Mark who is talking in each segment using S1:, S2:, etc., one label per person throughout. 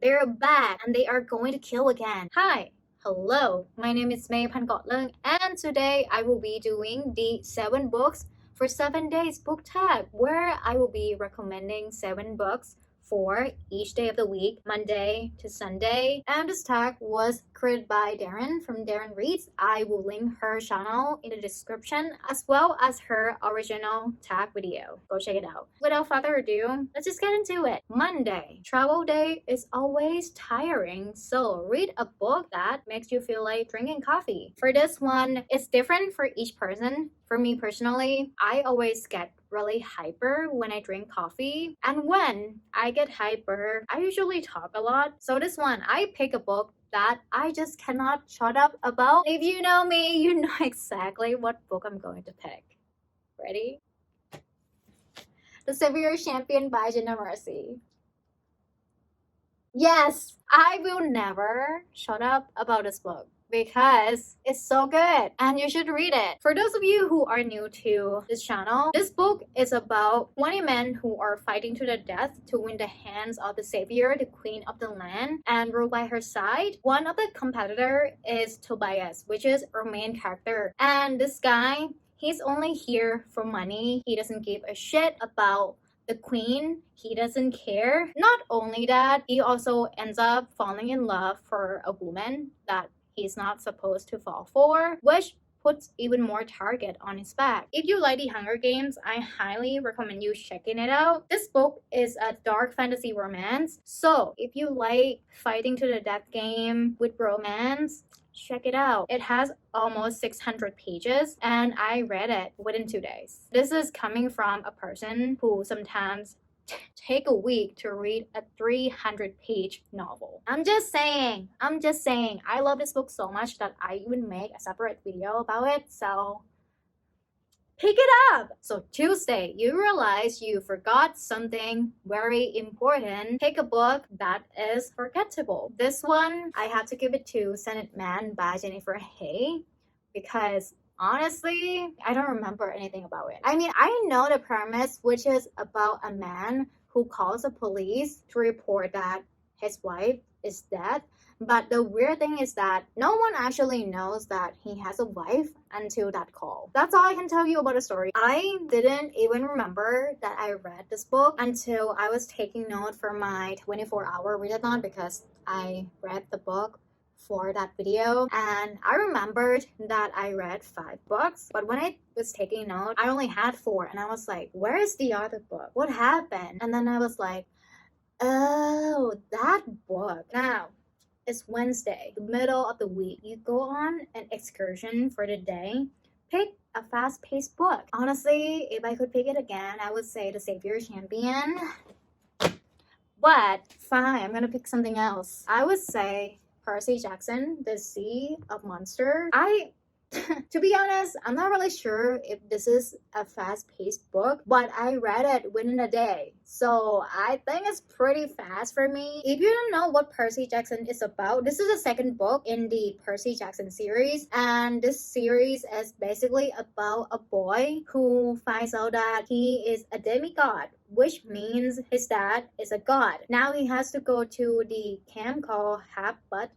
S1: They're back and they are going to kill again. Hi. Hello, my name is May Pankotleung and today I will be doing the 7 books for 7 days book tag where I will be recommending 7 books for each day of the week, Monday to Sunday. And this tag was created by Darren from Darren Reads. I will link her channel in the description as well as her original tag video. Go check it out. Without further ado, let's just get into it. Monday. Travel day is always tiring, so read a book that makes you feel like drinking coffee. For this one, it's different for each person. For me personally, I always get really hyper when I drink coffee. And when I get hyper, I usually talk a lot. So this one, I pick a book that I just cannot shut up about. If you know me, you know exactly what book I'm going to pick. Ready? The Severe Champion by Jenna Mercy. Yes, I will never shut up about this book because it's so good and you should read it. For those of you who are new to this channel, this book is about 20 men who are fighting to the death to win the hands of the savior, the queen of the land, and rule by her side. One of the competitor is Tobias, which is our main character. And this guy, he's only here for money. He doesn't give a shit about the queen. He doesn't care. Not only that, he also ends up falling in love for a woman that he's not supposed to fall for, which puts even more target on his back. If you like the Hunger Games, I highly recommend you checking it out. This book is a dark fantasy romance, so if you like fighting to the death game with romance, check it out. It has almost 600 pages and I read it within 2 days. This is coming from a person who sometimes take a week to read a 300-page novel. I'm just saying. I love this book so much that I even make a separate video about it, so pick it up! So Tuesday, you realize you forgot something very important. Pick a book that is forgettable. This one, I have to give it to Senate Man by Jennifer Hay because honestly, I don't remember anything about it. I mean, I know the premise, which is about a man who calls the police to report that his wife is dead. But the weird thing is that no one actually knows that he has a wife until that call. That's all I can tell you about the story. I didn't even remember that I read this book until I was taking note for my 24-hour readathon because I read the book for that video and I remembered that I read 5 books, but when I was taking note I only had 4 and I was like, where is the other book? What happened? And then I was like, oh, that book. Now it's Wednesday, the middle of the week. You go on an excursion for the day. Pick a fast-paced book. Honestly, if I could pick it again, I would say The Savior Champion. But fine, I'm gonna pick something else. I would say Percy Jackson, The Sea of Monsters. To be honest, I'm not really sure if this is a fast-paced book, but I read it within a day. So I think it's pretty fast for me. If you don't know what Percy Jackson is about, this is the 2nd book in the Percy Jackson series. And this series is basically about a boy who finds out that he is a demigod, which means his dad is a god. Now he has to go to the camp called Half-Blood.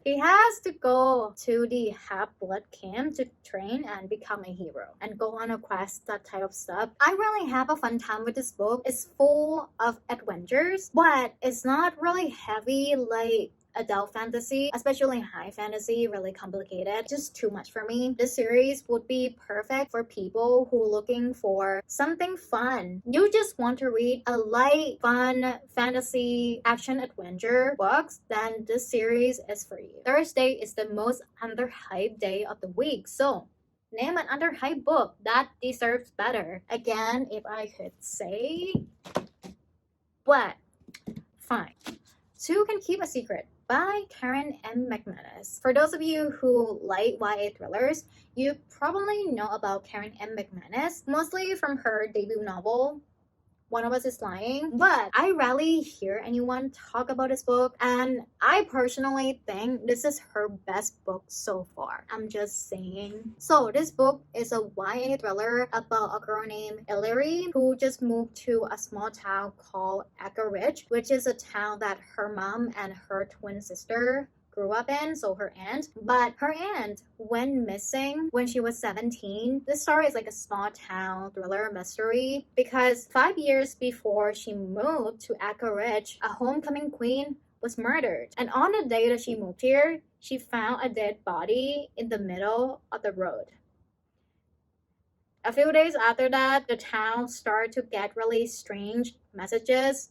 S1: He has to go to the Half-Blood camp to train and become a hero and go on a quest, that type of stuff. I really have a fun time with this book. It's full of adventures, but it's not really heavy like adult fantasy, especially high fantasy, really complicated, just too much for me. This series would be perfect for people who are looking for something fun. You just want to read a light, fun fantasy action adventure books, then this series is for you. Thursday is the most underhyped day of the week, so name an underhyped book that deserves better. Again, if I could say, but fine. 2 Can Keep a Secret by Karen M. McManus. For those of you who like YA thrillers, you probably know about Karen M. McManus, mostly from her debut novel, one of us is lying, but I rarely hear anyone talk about this book, and I personally think this is her best book so far. I'm just saying. So this book is a YA thriller about a girl named Ellery who just moved to a small town called Ridge, which is a town that her mom and her twin sister grew up in, so her aunt. But her aunt went missing when she was 17. This story is like a small town thriller mystery because 5 years before she moved to Echo Ridge, a homecoming queen was murdered. And on the day that she moved here, she found a dead body in the middle of the road. A few days after that, the town started to get really strange messages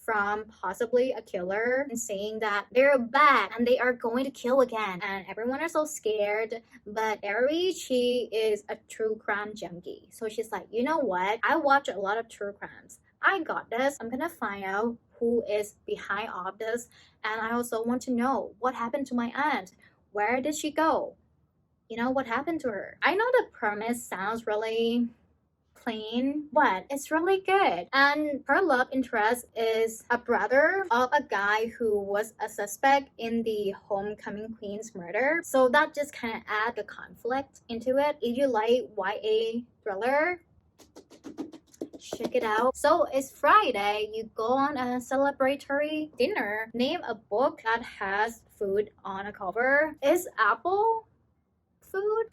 S1: from possibly a killer and saying that they're back and they are going to kill again, and everyone is so scared. But Ari, she is a true crime junkie, so she's like, you know what, I watch a lot of true crimes, I got this, I'm gonna find out who is behind all of this, and I also want to know what happened to my aunt. Where did she go? You know, what happened to her? I know the premise sounds really plain, but it's really good. And her love interest is a brother of a guy who was a suspect in the homecoming queen's murder. So that just kind of adds the conflict into it. If you like YA thriller, check it out. So it's Friday, you go on a celebratory dinner. Name a book that has food on a cover. Is apple food?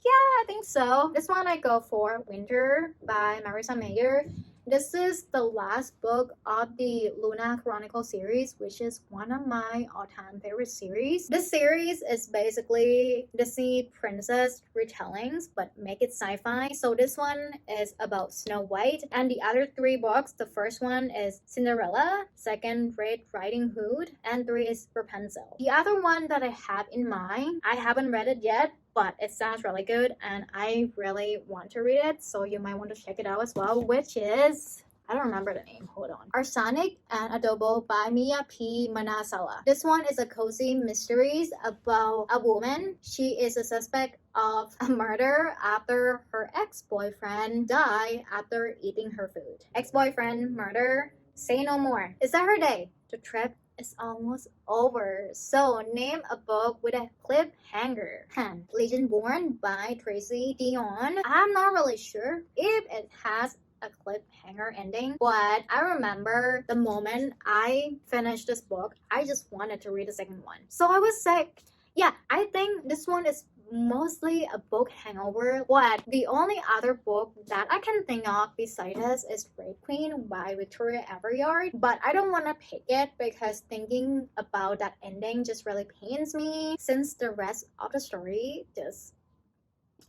S1: Yeah, I think so. This one I go for Winter by Marissa Mayer. This is the last book of the Luna Chronicle series, which is one of my all-time favorite series. This series is basically Disney princess retellings, but make it sci-fi. So this one is about Snow White, and the other 3 books, the first one is Cinderella, second Red Riding Hood, and 3 is Rapunzel. The other one that I have in mind, I haven't read it yet, but it sounds really good and I really want to read it, so you might want to check it out as well, which is, I don't remember the name, hold on. Arsenic and Adobo by Mia P. Manasala. This one is a cozy mysteries about a woman. She is a suspect of a murder after her ex-boyfriend died after eating her food. Ex-boyfriend, murder, say no more. Is that her day? The trip is almost over. So name a book with a cliffhanger. Legion Born by Tracy Dion. I'm not really sure if it has a cliffhanger ending, but I remember the moment I finished this book, I just wanted to read the second one. So I was like, yeah, I think this one is mostly a book hangover. But the only other book that I can think of besides this is Rape Queen by Victoria Everyard, but I don't want to pick it because thinking about that ending just really pains me, since the rest of the story just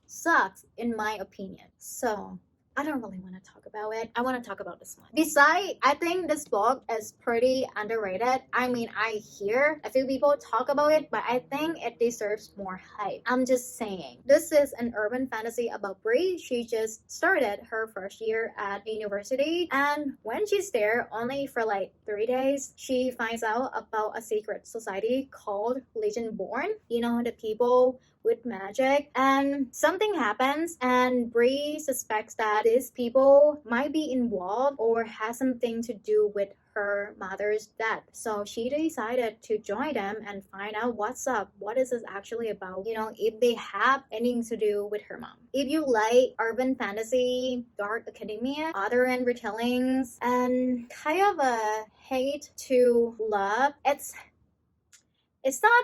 S1: sucks in my opinion. So I don't really want to talk about it. I want to talk about this one. Besides, I think this book is pretty underrated. I mean, I hear a few people talk about it, but I think it deserves more hype. I'm just saying. This is an urban fantasy about Brie. She just started her first year at university, and when she's there only for like 3 days, she finds out about a secret society called Legion Born. You know, the people with magic, and something happens and Brie suspects that these people might be involved or has something to do with her mother's death. So she decided to join them and find out what's up, what is this actually about, you know, if they have anything to do with her mom. If you like urban fantasy, dark academia, other end retellings, and kind of a hate to love, it's not,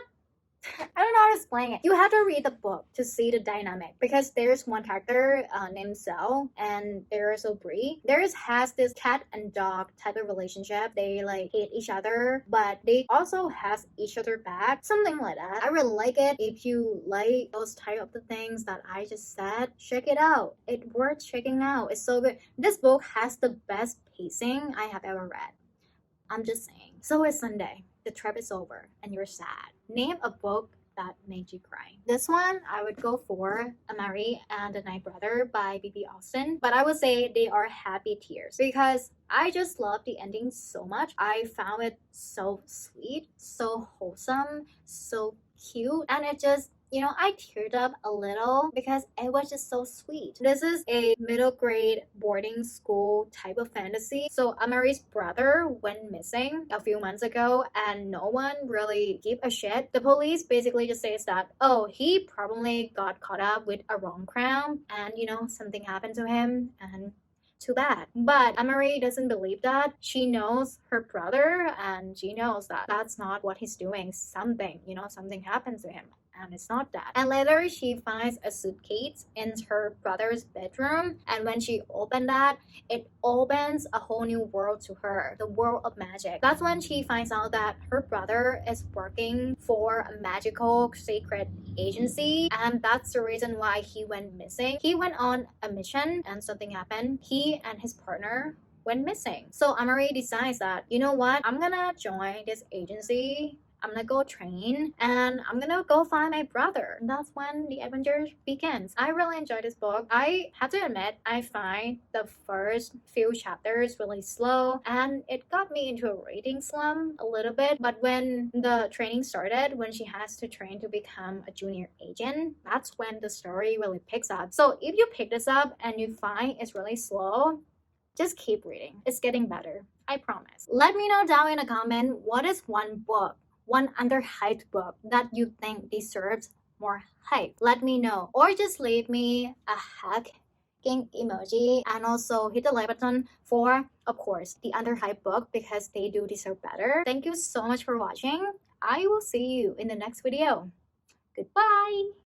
S1: I don't know how to explain it. You have to read the book to see the dynamic, because there's one character named Zell, and there's Brie. Theirs has this cat and dog type of relationship. They like hate each other, but they also has each other back. Something like that. I really like it. If you like those type of the things that I just said, check it out. It's worth checking out. It's so good. This book has the best pacing I have ever read. I'm just saying. So it's Sunday. The trip is over and you're sad. Name a book that made you cry. This one, I would go for Amari and the Night Brother by B.B. Austin, but I would say they are happy tears because I just love the ending so much. I found it so sweet, so wholesome, so cute, and it just I teared up a little because it was just so sweet. This is a middle grade boarding school type of fantasy. So Ameri's brother went missing a few months ago and no one really gave a shit. The police basically just says that, oh, he probably got caught up with a wrong crime and something happened to him and too bad. But Emery doesn't believe that. She knows her brother and she knows that that's not what he's doing. Something happened to him. And it's not that. And later she finds a suitcase in her brother's bedroom. And when she opened that, it opens a whole new world to her, the world of magic. That's when she finds out that her brother is working for a magical sacred agency. And that's the reason why he went missing. He went on a mission and something happened. He and his partner went missing. So Amari decides that, you know what, I'm gonna join this agency. I'm gonna go train and I'm gonna go find my brother. And that's when the adventure begins. I really enjoyed this book. I have to admit, I find the first few chapters really slow and it got me into a reading slump a little bit. But when the training started, when she has to train to become a junior agent, that's when the story really picks up. So if you pick this up and you find it's really slow, just keep reading. It's getting better. I promise. Let me know down in a comment what is one underhyped book that you think deserves more hype. Let me know. Or just leave me a hacking emoji and also hit the like button for, of course, the underhyped book because they do deserve better. Thank you so much for watching. I will see you in the next video. Goodbye!